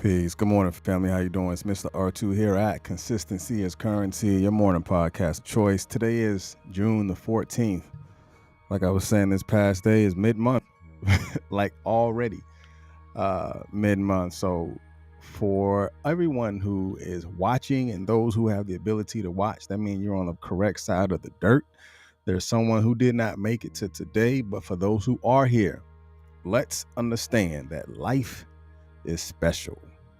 Peace. Good morning, family. How you doing? It's Mr. R2 here at Consistency is Currency, your morning podcast choice. Today is June the 14th. Like I was saying, this past day is mid-month, like already mid-month. So for everyone who is watching and those who have the ability to watch, that means you're on the correct side of the dirt. There's someone who did not make it to today, but for those who are here, let's understand that life is special.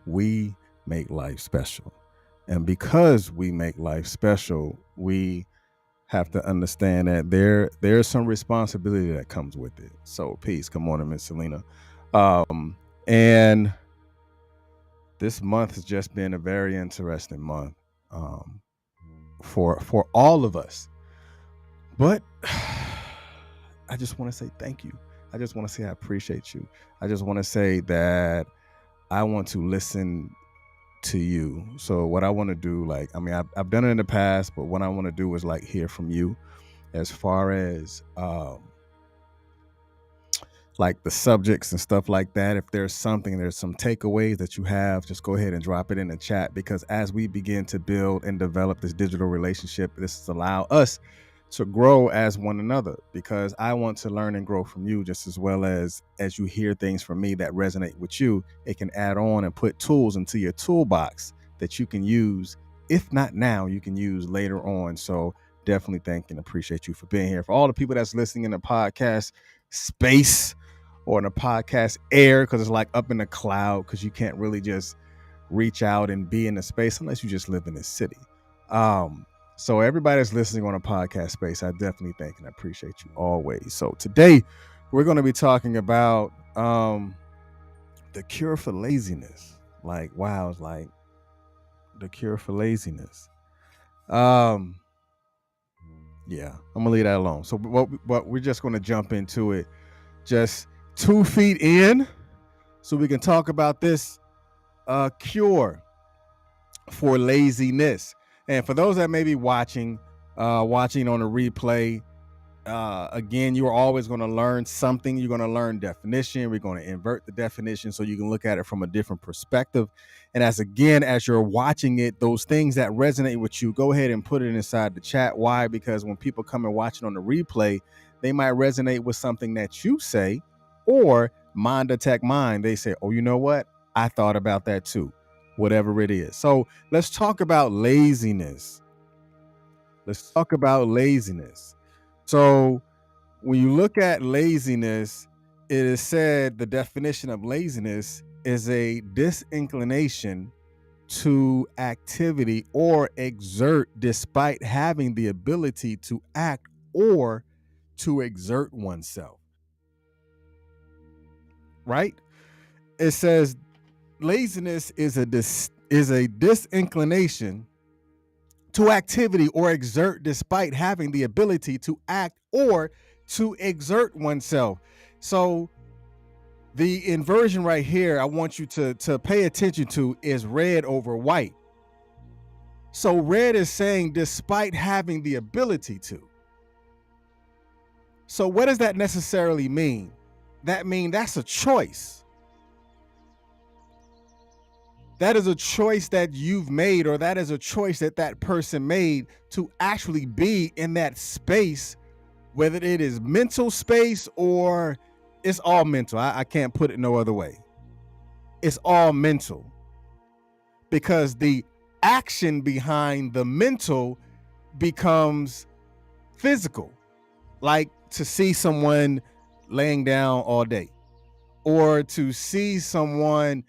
We make life special. And because we make life special, we have to understand that there's some responsibility that comes with it. So peace. Good morning, Miss Selena. And this month has just been a very interesting month for all of us. But I just want to say thank you. I just want to say I appreciate you. I just want to say that I want to listen to you. So what I want to do, I've done it in the past, but what I want to do is hear from you as far as the subjects and stuff like that. If there's some takeaways that you have, just go ahead and drop it in the chat, because as we begin to build and develop this digital relationship, this will allow us to grow as one another, because I want to learn and grow from you just as well as you hear things from me that resonate with you. It can add on and put tools into your toolbox that you can use. If not now, you can use later on. So definitely thank and appreciate you for being here. For all the people that's listening in the podcast space or in the podcast air, because it's up in the cloud, because you can't really just reach out and be in the space unless you just live in this city. So everybody that's listening on a podcast space, I definitely thank and appreciate you always. So today we're going to be talking about the cure for laziness. The cure for laziness. Yeah, I'm gonna leave that alone. So what we're just going to jump into it, just 2 feet in, so we can talk about this cure for laziness. And for those that may be watching on a replay, again, you're always going to learn something. You're going to learn definition. We're going to invert the definition so you can look at it from a different perspective. And as you're watching it, those things that resonate with you, go ahead and put it inside the chat. Why? Because when people come and watch it on the replay, they might resonate with something that you say, or mind attack mind. They say, oh, you know what? I thought about that too. Whatever it is. So let's talk about laziness. So when you look at laziness, it is said the definition of laziness is a disinclination to activity or exert despite having the ability to act or to exert oneself. Right? It says laziness is a disinclination to activity or exert despite having the ability to act or to exert oneself. So the inversion right here, I want you to pay attention to, is red over white. So red is saying despite having the ability to. So what does that necessarily mean? That means that's a choice. That is a choice that you've made, or that is a choice that person made to actually be in that space, whether it is mental space or it's all mental. I can't put it no other way. It's all mental, because the action behind the mental becomes physical, like to see someone laying down all day, or to see someone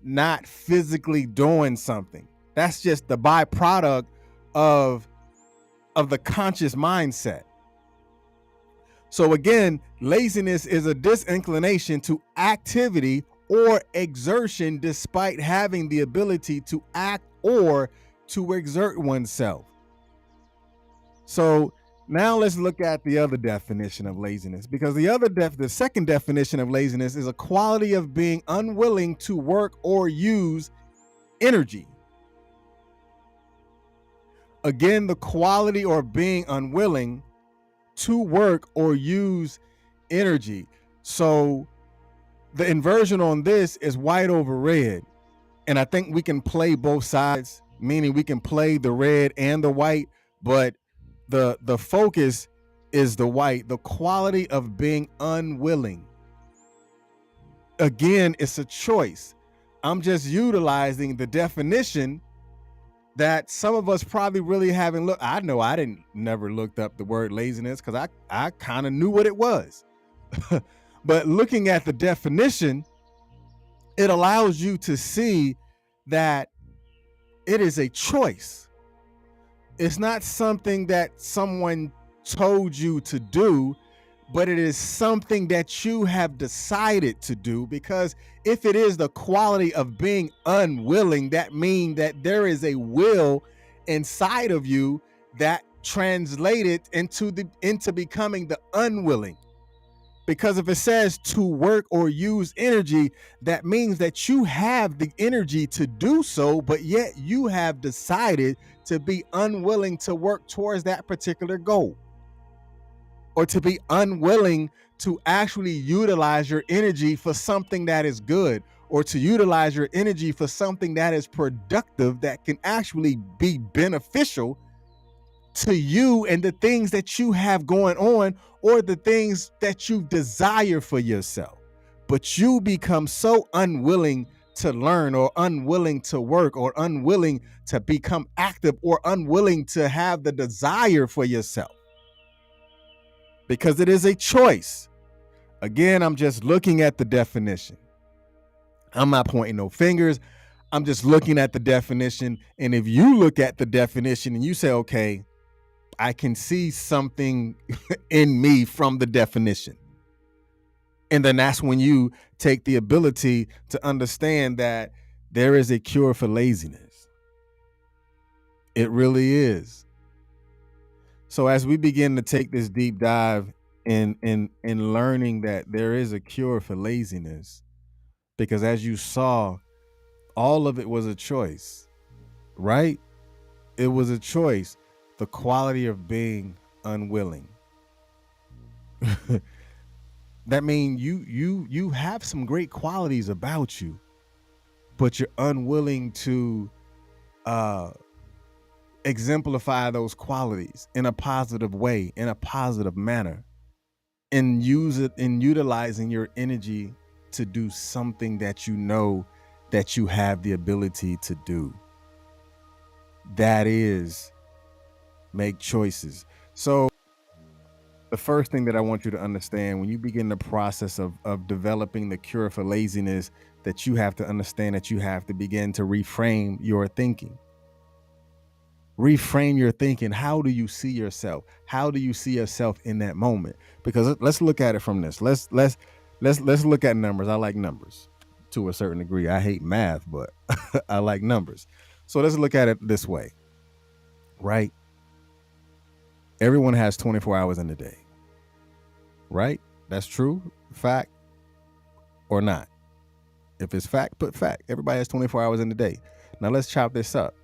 not physically doing something. That's just the byproduct of the conscious mindset. So again, laziness is a disinclination to activity or exertion despite having the ability to act or to exert oneself. So now let's look at the other definition of laziness, because the second definition of laziness is a quality of being unwilling to work or use energy. Again, the quality or being unwilling to work or use energy. So the inversion on this is white over red. And I think we can play both sides, meaning we can play the red and the white, but the focus is the white, the quality of being unwilling. Again, it's a choice. I'm just utilizing the definition that some of us probably really haven't looked. I know I didn't never looked up the word laziness because I kind of knew what it was. But looking at the definition, it allows you to see that it is a choice. It's not something that someone told you to do, but it is something that you have decided to do. Because if it is the quality of being unwilling, that means that there is a will inside of you that translated into becoming the unwilling. Because if it says to work or use energy, that means that you have the energy to do so, but yet you have decided to be unwilling to work towards that particular goal, or to be unwilling to actually utilize your energy for something that is good, or to utilize your energy for something that is productive, that can actually be beneficial to you and the things that you have going on, or the things that you desire for yourself. But you become so unwilling to learn, or unwilling to work, or unwilling to become active, or unwilling to have the desire for yourself, because it is a choice. Again, I'm just looking at the definition. I'm not pointing no fingers. I'm just looking at the definition. And if you look at the definition and you say, okay, I can see something in me from the definition, and then that's when you take the ability to understand that there is a cure for laziness. It really is. So as we begin to take this deep dive in learning that there is a cure for laziness, because as you saw, all of it was a choice, right? It was a choice. The quality of being unwilling. That means you have some great qualities about you, but you're unwilling to exemplify those qualities in a positive way, in a positive manner, and use it in utilizing your energy to do something that you know that you have the ability to do. That is, make choices. So the first thing that I want you to understand when you begin the process of developing the cure for laziness, that you have to understand that you have to begin to reframe your thinking. Reframe your thinking. How do you see yourself? How do you see yourself in that moment? Because let's look at it from this. Let's look at numbers. I like numbers to a certain degree. I hate math, but I like numbers. So let's look at it this way, right? Everyone has 24 hours in a day, right? That's true, fact, or not. If it's fact, put fact. Everybody has 24 hours in a day. Now let's chop this up.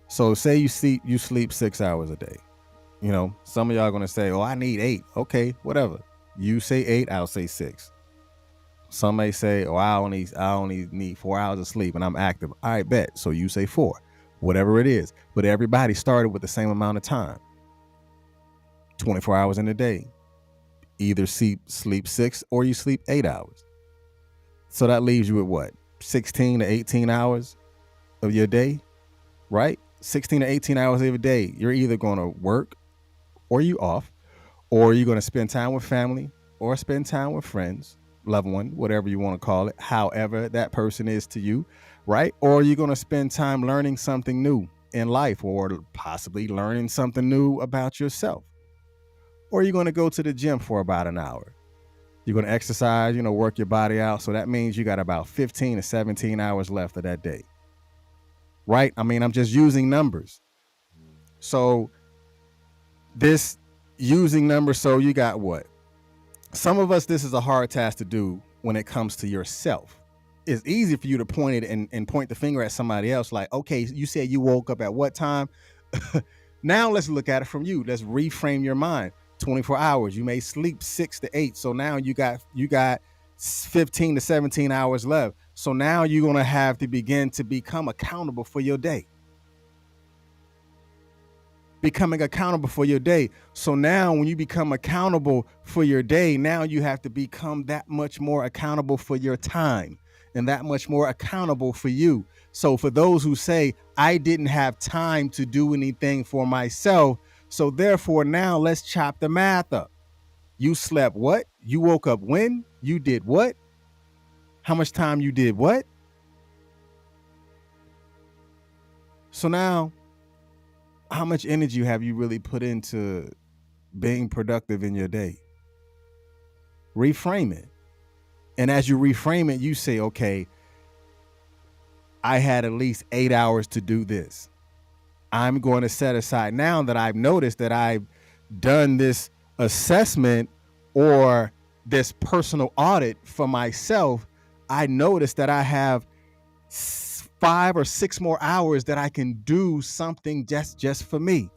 So say you sleep 6 hours a day. You know, some of y'all are going to say, oh, I need 8. Okay, whatever. You say 8, I'll say 6. Some may say, oh, I only need 4 hours of sleep and I'm active. All right, bet. So you say 4, whatever it is. But everybody started with the same amount of time. 24 hours in a day. Either sleep 6 or you sleep 8 hours. So that leaves you with what? 16 to 18 hours of your day, right? 16 to 18 hours every day. You're either going to work or you off, or you're going to spend time with family or spend time with friends, loved one, whatever you want to call it, however that person is to you, right? Or you're going to spend time learning something new in life, or possibly learning something new about yourself. Or you're going to go to the gym for about an hour. You're going to exercise, work your body out. So that means you got about 15 to 17 hours left of that day, right? I mean, I'm just using numbers. So this using numbers, so you got what? Some of us, this is a hard task to do when it comes to yourself. It's easy for you to point it and point the finger at somebody else like, okay, you said you woke up at what time? Now let's look at it from you. Let's reframe your mind. 24 hours. You may sleep 6 to 8. So now you got 15 to 17 hours left. So now you're going to have to begin to become accountable for your day. Becoming accountable for your day. So now when you become accountable for your day, now you have to become that much more accountable for your time and that much more accountable for you. So for those who say, I didn't have time to do anything for myself, so therefore now let's chop the math up. You slept what? You woke up when? You did what? How much time you did what? So now, how much energy have you really put into being productive in your day? Reframe it. And as you reframe it, you say, okay, I had at least 8 hours to do this. I'm going to set aside, now that I've noticed that I've done this assessment or this personal audit for myself, I noticed that I have 5 or 6 more hours that I can do something just for me.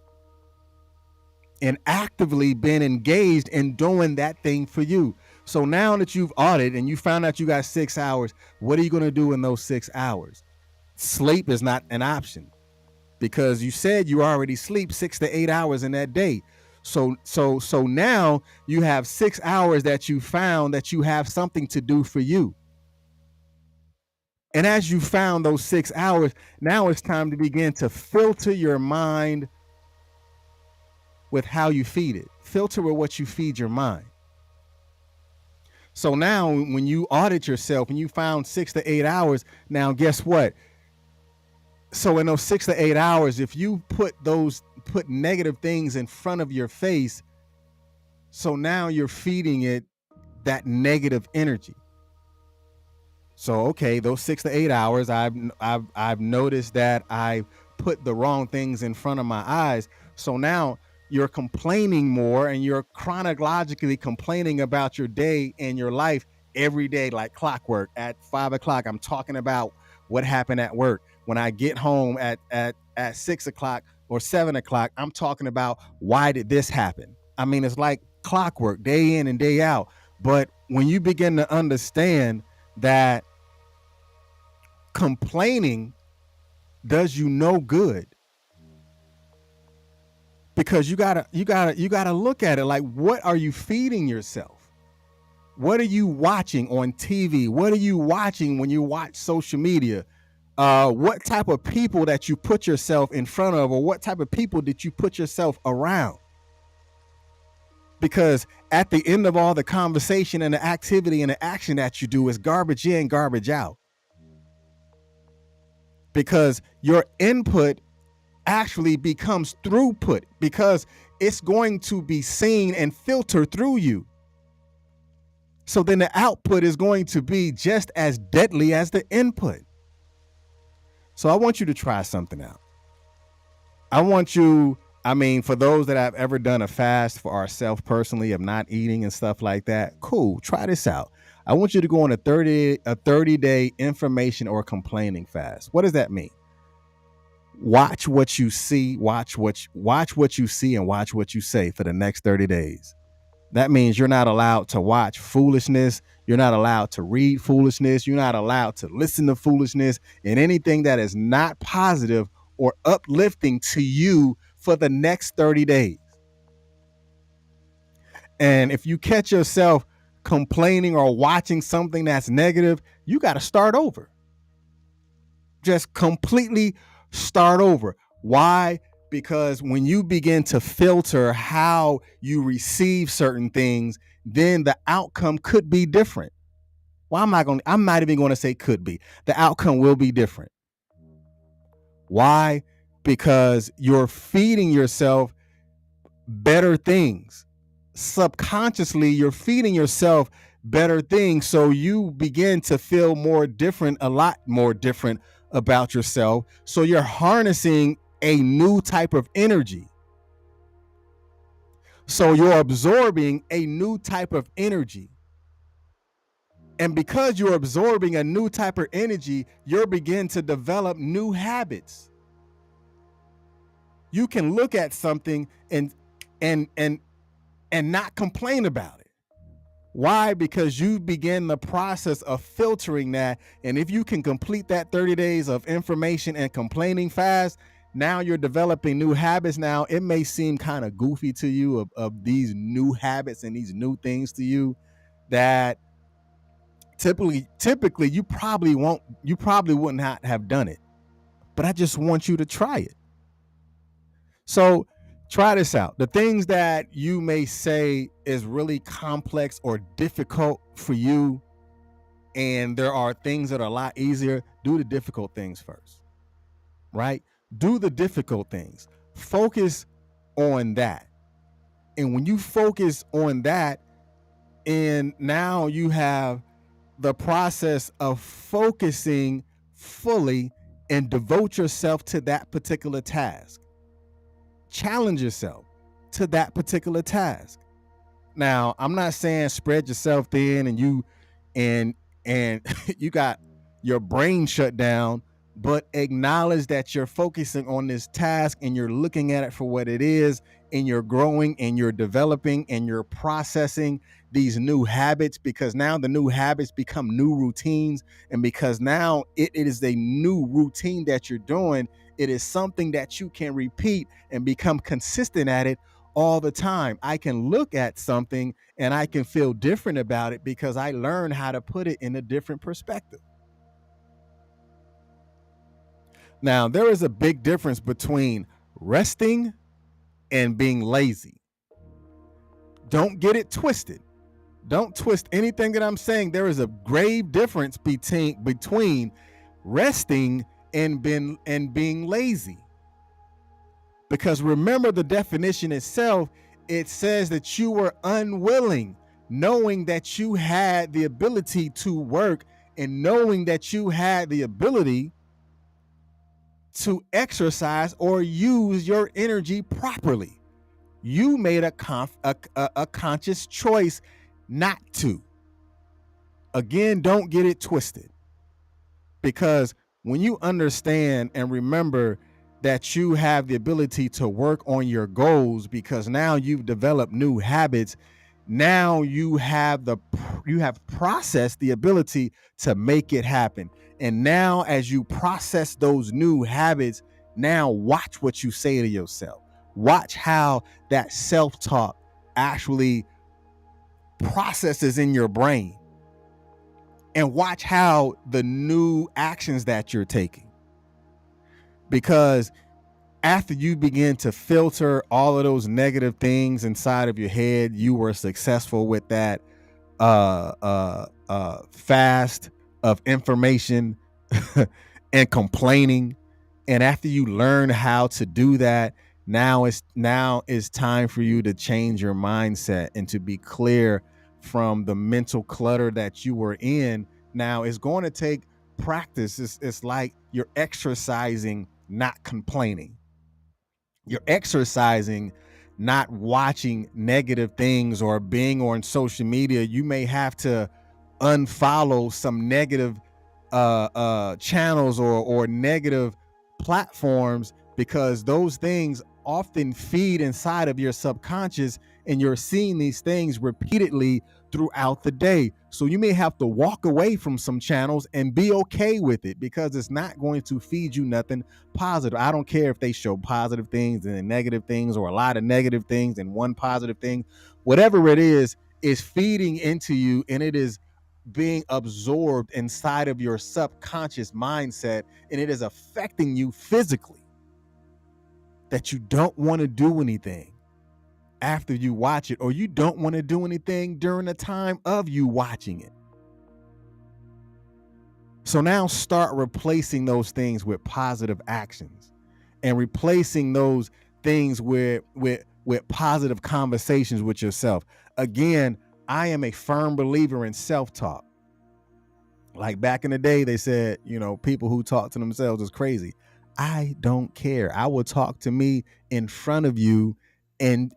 And actively been engaged in doing that thing for you. So now that you've audited and you found out you got 6 hours, what are you going to do in those 6 hours? Sleep is not an option, because you said you already sleep 6 to 8 hours in that day. So now you have 6 hours that you found that you have something to do for you. And as you found those 6 hours, now it's time to begin to filter your mind with how you feed it. Filter with what you feed your mind. So now when you audit yourself and you found 6 to 8 hours, now guess what? So in those 6 to 8 hours, if you put negative things in front of your face, so now you're feeding it that negative energy. So, okay, those 6 to 8 hours, I've noticed that I put the wrong things in front of my eyes. So now you're complaining more, and you're chronologically complaining about your day and your life every day, like clockwork. At 5 o'clock, I'm talking about what happened at work. When I get home at 6 o'clock or 7 o'clock, I'm talking about why did this happen? I mean, it's like clockwork, day in and day out. But when you begin to understand that complaining does you no good, because you gotta look at it like, what are you feeding yourself? What are you watching on TV? What are you watching when you watch social media? What type of people that you put yourself in front of, or what type of people did you put yourself around? Because at the end of all the conversation and the activity and the action that you do is garbage in, garbage out. Because your input actually becomes throughput, because it's going to be seen and filtered through you. So then the output is going to be just as deadly as the input. So I want you to try something out. For those that have ever done a fast for ourselves personally of not eating and stuff like that, cool, try this out. I want you to go on a 30-day information or complaining fast. What does that mean? Watch what you see, watch what you see, and watch what you say for the next 30 days. That means you're not allowed to watch foolishness. You're not allowed to read foolishness. You're not allowed to listen to foolishness, and anything that is not positive or uplifting to you for the next 30 days. And if you catch yourself complaining or watching something that's negative, you got to start over. Just completely start over. Why? Because when you begin to filter how you receive certain things, then the outcome could be different. Well, I'm not even going to say could be. The outcome will be different. Why? Because you're feeding yourself better things. Subconsciously, you're feeding yourself better things. So you begin to feel a lot more different about yourself. So you're harnessing a new type of energy. So you're absorbing a new type of energy. And because you're absorbing a new type of energy, you're beginning to develop new habits. You can look at something and not complain about it. Why? Because you begin the process of filtering that. And if you can complete that 30 days of information and complaining fast, now you're developing new habits. Now it may seem kind of goofy to you of these new habits and these new things to you that typically you probably wouldn't have done it. But I just want you to try it. So try this out. The things that you may say is really complex or difficult for you, and there are things that are a lot easier, do the difficult things first, right? Do the difficult things. Focus on that. And when you focus on that, and now you have the process of focusing fully and devote yourself to that particular task. Challenge yourself to that particular task. Now, I'm not saying spread yourself thin and and you got your brain shut down, but acknowledge that you're focusing on this task and you're looking at it for what it is, and you're growing and you're developing and you're processing these new habits, because now the new habits become new routines. And because now it is a new routine that you're doing, it is something that you can repeat and become consistent at it all the time. I can look at something and I can feel different about it because I learned how to put it in a different perspective. Now, there is a big difference between resting and being lazy. Don't get it twisted. Don't twist anything that I'm saying. There is a grave difference between resting and being lazy. Because remember the definition itself, it says that you were unwilling, knowing that you had the ability to work and knowing that you had the ability to exercise or use your energy properly. You made a conscious choice not to. Again, don't get it twisted. Because when you understand and remember that you have the ability to work on your goals, because now you've developed new habits, now you have processed the ability to make it happen. And now as you process those new habits, now watch what you say to yourself. Watch how that self-talk actually processes in your brain, and watch how the new actions that you're taking. Because after you begin to filter all of those negative things inside of your head, you were successful with that fast of information and complaining. And after you learn how to do that, now it's time for you to change your mindset and to be clear from the mental clutter that you were in. Now it's going to take practice. It's like you're exercising, not complaining. You're exercising, not watching negative things or being on social media. You may have to unfollow some negative channels or negative platforms, because those things often feed inside of your subconscious, and you're seeing these things repeatedly throughout the day. So you may have to walk away from some channels and be okay with it, because it's not going to feed you nothing positive. I don't care if they show positive things and negative things, or a lot of negative things and one positive thing. Whatever it is feeding into you, and it is being absorbed inside of your subconscious mindset, and it is affecting you physically, that you don't want to do anything after you watch it, or you don't want to do anything during the time of you watching it. So now start replacing those things with positive actions, and replacing those things with positive conversations with yourself. Again, I am a firm believer in self-talk. Like back in the day, they said, people who talk to themselves is crazy. I don't care. I will talk to me in front of you and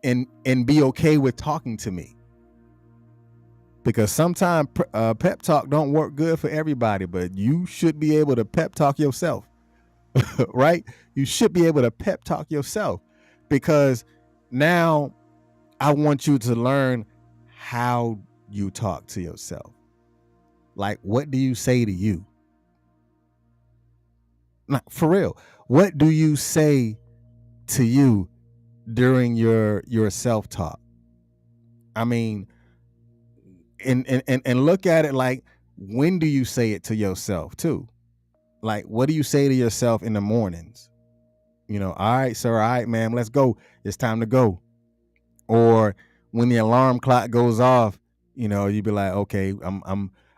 be okay with talking to me. Because sometimes pep talk don't work good for everybody, but you should be able to pep talk yourself, right? You should be able to pep talk yourself, because now I want you to learn how you talk to yourself? Like, what do you say to you? Like, for real, what do you say to you during your self-talk? I mean, and look at it like, when do you say it to yourself too? Like, what do you say to yourself in the mornings? All right, sir, all right, ma'am, let's go. It's time to go. Or when the alarm clock goes off, you be like, okay,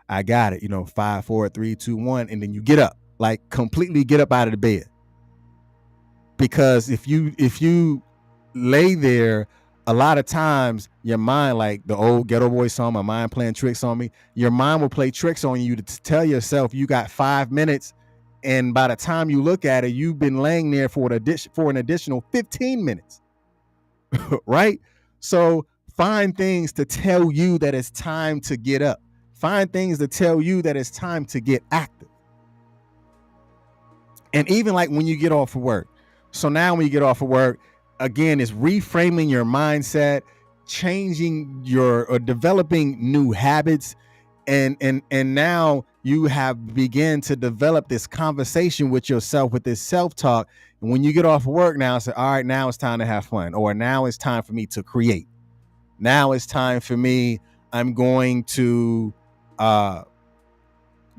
I got it. 5, 4, 3, 2, 1, and then you get up, like completely get up out of the bed. Because if you lay there, a lot of times your mind, like the old Ghetto Boy song, "My Mind Playing Tricks on Me," your mind will play tricks on you to tell yourself you got 5 minutes, and by the time you look at it, you've been laying there for an additional 15 minutes. Right? So find things to tell you that it's time to get up. Find things to tell you that it's time to get active. And even like when you get off of work. So now when you get off of work, again, it's reframing your mindset, changing or developing new habits. And now you have begun to develop this conversation with yourself, with this self-talk. And when you get off of work now, say, all right, now it's time to have fun. Or now it's time for me to create. Now it's time for me, I'm going to go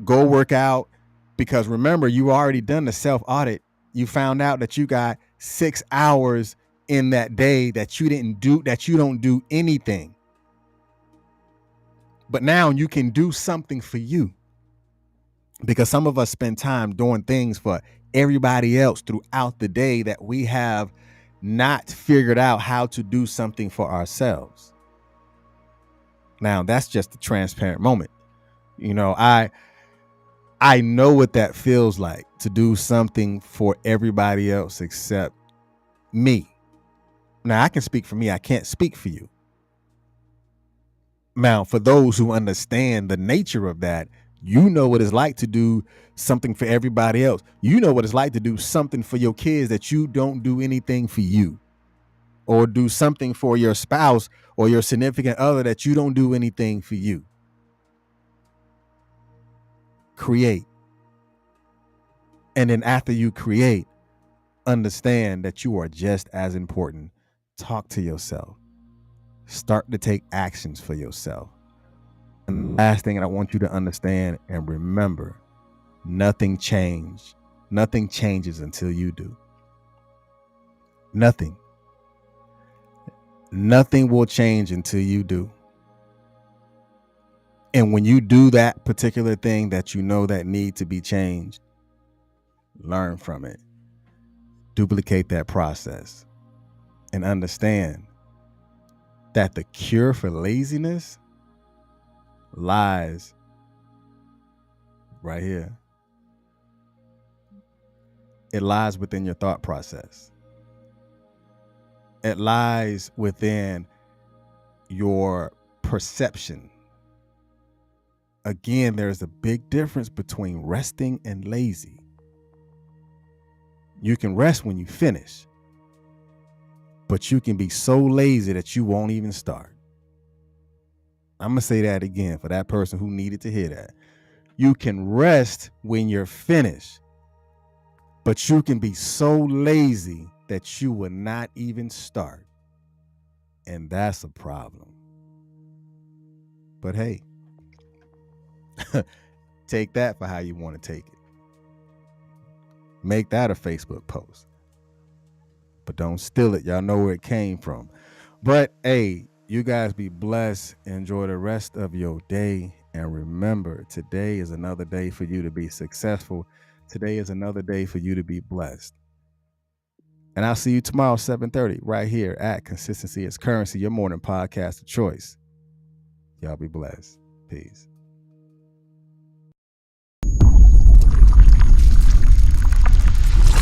work out. Because remember, you already done the self-audit. You found out that you got 6 hours in that day that you don't do anything. But now you can do something for you. Because some of us spend time doing things for everybody else throughout the day that we have not figured out how to do something for ourselves. Now, that's just a transparent moment. I know what that feels like, to do something for everybody else except me. Now, I can speak for me. I can't speak for you. Now, for those who understand the nature of that, you know what it's like to do something for everybody else. You know what it's like to do something for your kids that you don't do anything for you, or do something for your spouse or your significant other that you don't do anything for you. Create. And then after you create, understand that you are just as important. Talk to yourself. Start to take actions for yourself. And the last thing I want you to understand and remember, nothing changes until you do. Nothing will change until you do. And when you do that particular thing that you know that need to be changed, learn from it. Duplicate that process. And understand that the cure for laziness lies right here. It lies within your thought process. It lies within your perception. Again, there's a big difference between resting and lazy. You can rest when you finish, but you can be so lazy that you won't even start. I'm going to say that again for that person who needed to hear that. You can rest when you're finished, but you can be so lazy that you will not even start. And that's a problem. But hey, take that for how you want to take it. Make that a Facebook post. But don't steal it. Y'all know where it came from. But hey, you guys be blessed. Enjoy the rest of your day. And remember, today is another day for you to be successful. Today is another day for you to be blessed. And I'll see you tomorrow, 7:30, right here at Consistency is Currency, your morning podcast of choice. Y'all be blessed. Peace.